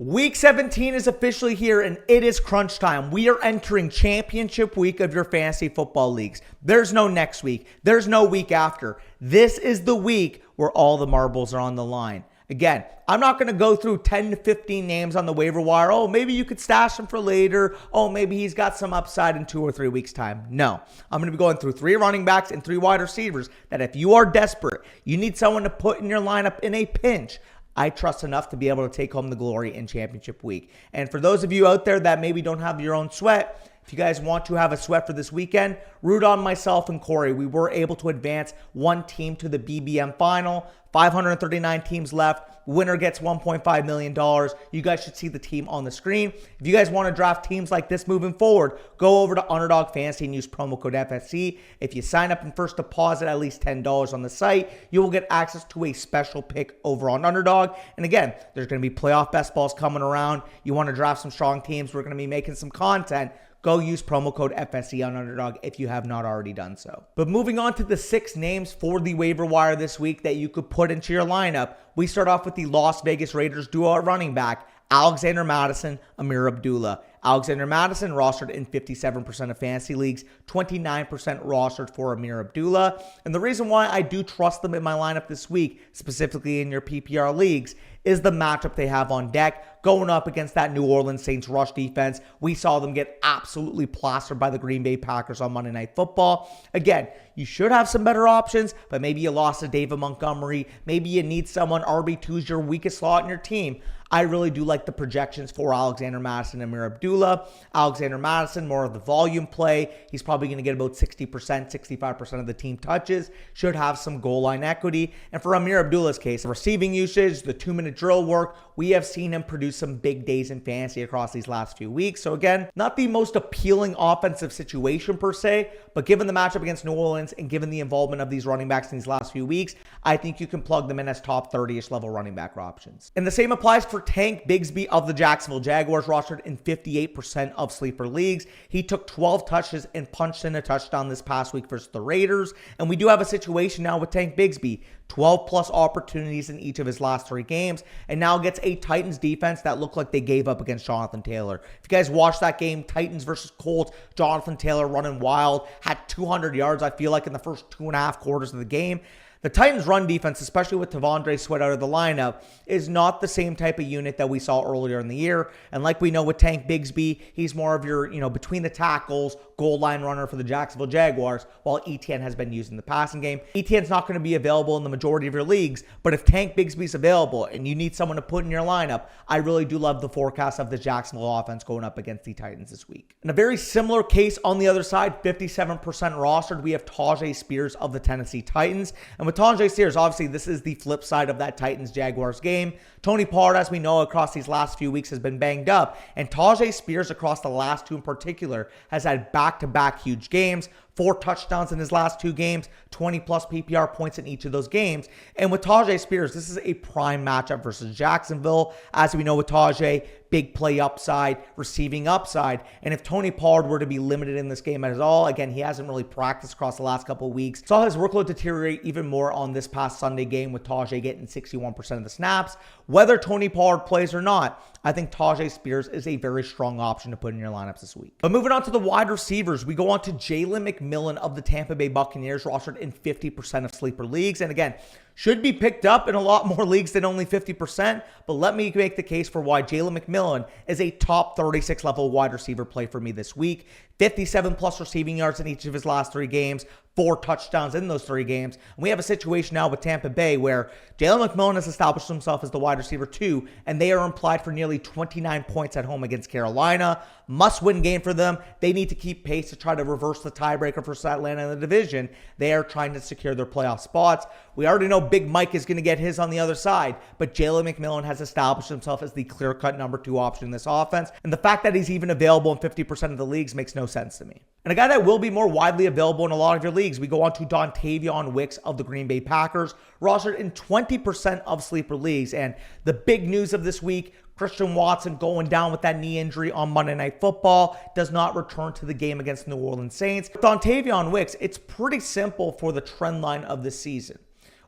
Week 17 is officially here, and it is crunch time. We are entering championship week of your fantasy football leagues. There's no next week. There's no week after. This is the week where all the marbles are on the line. Again, I'm not going to go through 10 to 15 names on the waiver wire. Oh, maybe you could stash him for later. Oh, maybe he's got some upside in 2 or 3 weeks' time. No, I'm going to be going through 3 running backs and 3 wide receivers that if you are desperate, you need someone to put in your lineup in a pinch, I trust enough to be able to take home the glory in championship week. And for those of you out there that maybe don't have your own sweat, if you guys want to have a sweat for this weekend, root on myself and Corey. We were able to advance one team to the BBM final. 539 teams left. Winner gets $1.5 million. You guys should see the team on the screen. If you guys want to draft teams like this moving forward, go over to Underdog Fantasy and use promo code FSC. If you sign up and first deposit at least $10 on the site, you will get access to a special pick over on Underdog. And again, there's going to be playoff best balls coming around. You want to draft some strong teams. We're going to be making some content. Go use promo code FSC on Underdog if you have not already done so. But moving on to the 6 names for the waiver wire this week that you could put into your lineup, we start off with the Las Vegas Raiders duo at running back, Alexander Mattison, Amir Abdullah. Alexander Mattison rostered in 57% of fantasy leagues, 29% rostered for Amir Abdullah. And the reason why I do trust them in my lineup this week, specifically in your PPR leagues, is the matchup they have on deck going up against that New Orleans Saints rush defense. We saw them get absolutely plastered by the Green Bay Packers on Monday Night Football. Again, you should have some better options, but maybe you lost to David Montgomery. Maybe you need someone. RB2 is your weakest slot in your team. I really do like the projections for Alexander Mattison and Amir Abdullah. Alexander Mattison, more of the volume play. He's probably going to get about 60%, 65% of the team touches. Should have some goal line equity. And for Amir Abdullah's case, the receiving usage, the 2-minute drill work, we have seen him produce some big days in fantasy across these last few weeks. So again, not the most appealing offensive situation per se, but given the matchup against New Orleans and given the involvement of these running backs in these last few weeks, I think you can plug them in as top 30-ish level running back options. And the same applies for Tank Bigsby of the Jacksonville Jaguars, rostered in 58% of sleeper leagues. He took 12 touches and punched in a touchdown this past week versus the Raiders. And we do have a situation now with Tank Bigsby. 12 plus opportunities in each of his last 3 games, and now gets a Titans defense that looked like they gave up against Jonathan Taylor. If you guys watched that game, Titans versus Colts, Jonathan Taylor running wild, had 200 yards, I feel like, in the first 2.5 quarters of the game. The Titans' run defense, especially with T'Vondre Sweat out of the lineup, is not the same type of unit that we saw earlier in the year. And like we know with Tank Bigsby, he's more of your, between the tackles, goal line runner for the Jacksonville Jaguars, while ETN has been used in the passing game. ETN's not going to be available in the majority of your leagues, but if Tank Bigsby's available and you need someone to put in your lineup, I really do love the forecast of the Jacksonville offense going up against the Titans this week. In a very similar case on the other side, 57% rostered, we have Tyjae Spears of the Tennessee Titans. And with Tyjae Spears, obviously this is the flip side of that Titans-Jaguars game. Tony Pollard, as we know, across these last few weeks has been banged up, and Tyjae Spears across the last 2 in particular has had back-to-back huge games. 4 touchdowns in his last 2 games, 20 plus PPR points in each of those games. And with Tyjae Spears, this is a prime matchup versus Jacksonville. As we know with Tyjae, big play upside, receiving upside. And if Tony Pollard were to be limited in this game at all, again, he hasn't really practiced across the last couple of weeks. Saw his workload deteriorate even more on this past Sunday game with Tyjae getting 61% of the snaps. Whether Tony Pollard plays or not, I think Tyjae Spears is a very strong option to put in your lineups this week. But moving on to the wide receivers, we go on to Jalen Mcmillan of the Tampa Bay Buccaneers, rostered in 50% of sleeper leagues. And again, should be picked up in a lot more leagues than only 50%, but let me make the case for why Jalen Mcmillan is a top 36 level wide receiver play for me this week. 57 plus receiving yards in each of his last 3 games, 4 touchdowns in those 3 games. And we have a situation now with Tampa Bay where Jalen Mcmillan has established himself as the wide receiver 2, and they are implied for nearly 29 points at home against Carolina. Must-win game for them. They need to keep pace to try to reverse the tiebreaker for Atlanta in the division. They are trying to secure their playoff spots. We already know Big Mike is going to get his on the other side, but Jalen Mcmillan has established himself as the clear-cut number 2 option in this offense, and the fact that he's even available in 50% of the leagues makes no sense to me. And a guy that will be more widely available in a lot of your leagues, we go on to Dontayvion Wicks of the Green Bay Packers, rostered in 20% of sleeper leagues. And the big news of this week, Christian Watson going down with that knee injury on Monday Night Football, does not return to the game against New Orleans Saints. With Dontayvion Wicks, it's pretty simple for the trend line of this season.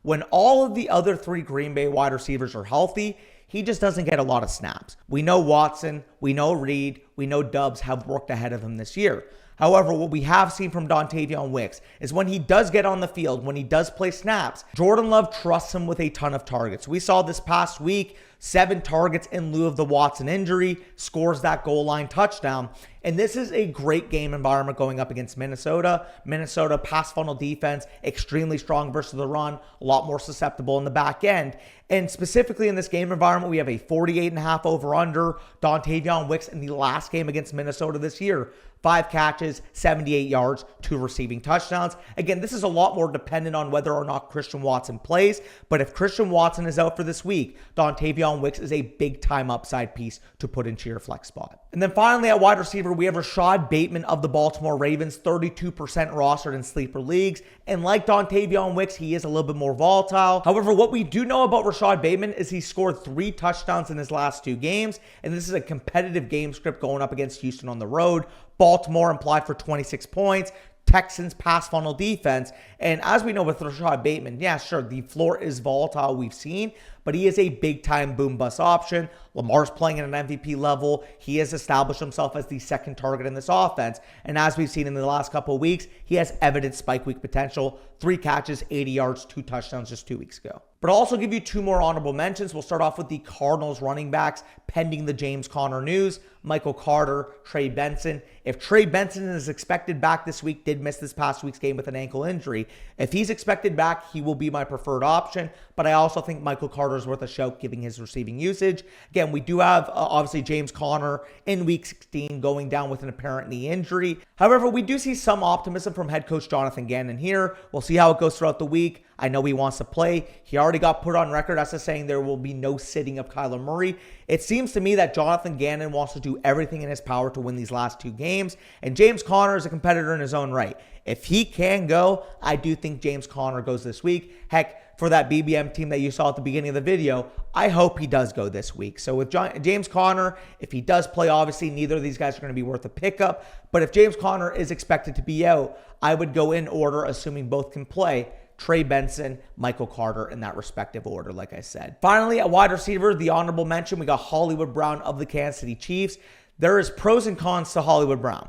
When all of the other 3 Green Bay wide receivers are healthy, He just doesn't get a lot of snaps. We know Watson, we know Reed, we know Dubs have worked ahead of him this year. However, what we have seen from Dontayvion Wicks is when he does get on the field, when he does play snaps, Jordan Love trusts him with a ton of targets. We saw this past week, 7 targets in lieu of the Watson injury, scores that goal line touchdown. And this is a great game environment going up against Minnesota. Minnesota pass funnel defense, extremely strong versus the run, a lot more susceptible in the back end. And specifically in this game environment, we have a 48.5 over-under. Dontayvion Wicks in the last game against Minnesota this year, 5 catches, 78 yards, 2 receiving touchdowns. Again, this is a lot more dependent on whether or not Christian Watson plays. But if Christian Watson is out for this week, Dontayvion Wicks is a big-time upside piece to put into your flex spot. And then finally at wide receiver, we have Rashod Bateman of the Baltimore Ravens, 32% rostered in sleeper leagues. And like Dontayvion Wicks, he is a little bit more volatile. However, what we do know about Rashod Bateman is he scored 3 touchdowns in his last 2 games. And this is a competitive game script going up against Houston on the road. Baltimore implied for 26 points. Texans pass funnel defense. And as we know with Rashod Bateman, yeah, sure, the floor is volatile, we've seen, but he is a big-time boom-bust option. Lamar's playing at an MVP level. He has established himself as the second target in this offense. And as we've seen in the last couple of weeks, he has evident spike week potential. 3 catches, 80 yards, 2 touchdowns just 2 weeks ago. But I'll also give you 2 more honorable mentions. We'll start off with the Cardinals running backs pending the James Conner news. Michael Carter, Trey Benson. If Trey Benson is expected back this week, did miss this past week's game with an ankle injury. If he's expected back, he will be my preferred option. But I also think Michael Carter is worth a shout given his receiving usage. Again, we do have obviously James Conner in week 16 going down with an apparent knee injury. However, we do see some optimism from head coach Jonathan Gannon here. We'll see how it goes throughout the week. I know he wants to play. He already got put on record as saying there will be no sitting of Kyler Murray. It seems to me that Jonathan Gannon wants to do everything in his power to win these last 2 games. And James Conner is a competitor in his own right. If he can go, I do think James Conner goes this week. Heck, for that BBM team that you saw at the beginning of the video, I hope he does go this week. So with James Conner, if he does play, obviously neither of these guys are going to be worth a pickup. But if James Conner is expected to be out, I would go in order, assuming both can play. Trey Benson, Michael Carter in that respective order, like I said. Finally, at wide receiver, the honorable mention, we got Hollywood Brown of the Kansas City Chiefs. There is pros and cons to Hollywood Brown.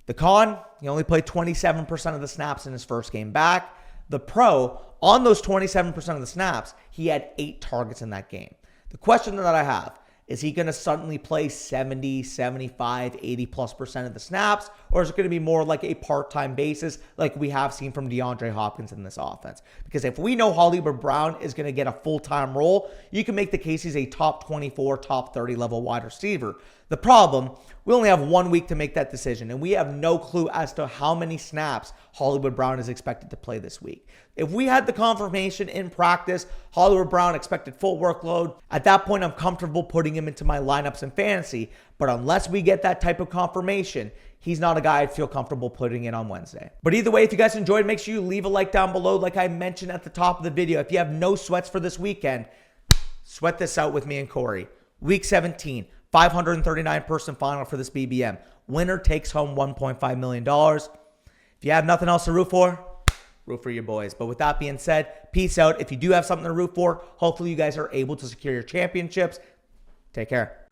The con, he only played 27% of the snaps in his first game back. The pro, on those 27% of the snaps, he had 8 targets in that game. The question that I have, is he going to suddenly play 70, 75, 80+% of the snaps? Or is it going to be more like a part-time basis like we have seen from DeAndre Hopkins in this offense? Because if we know Hollywood Brown is going to get a full-time role, you can make the case he's a top 24, top 30 level wide receiver. The problem, we only have 1 week to make that decision, and we have no clue as to how many snaps Hollywood Brown is expected to play this week. If we had the confirmation in practice, Hollywood Brown expected full workload, at that point I'm comfortable putting him into my lineups in fantasy. But unless we get that type of confirmation, he's not a guy I'd feel comfortable putting in on Wednesday. But either way, if you guys enjoyed, make sure you leave a like down below. Like I mentioned at the top of the video, if you have no sweats for this weekend, sweat this out with me and Corey. Week 17, 539-person final for this BBM. Winner takes home $1.5 million. If you have nothing else to root for your boys. But with that being said, peace out. If you do have something to root for, hopefully you guys are able to secure your championships. Take care.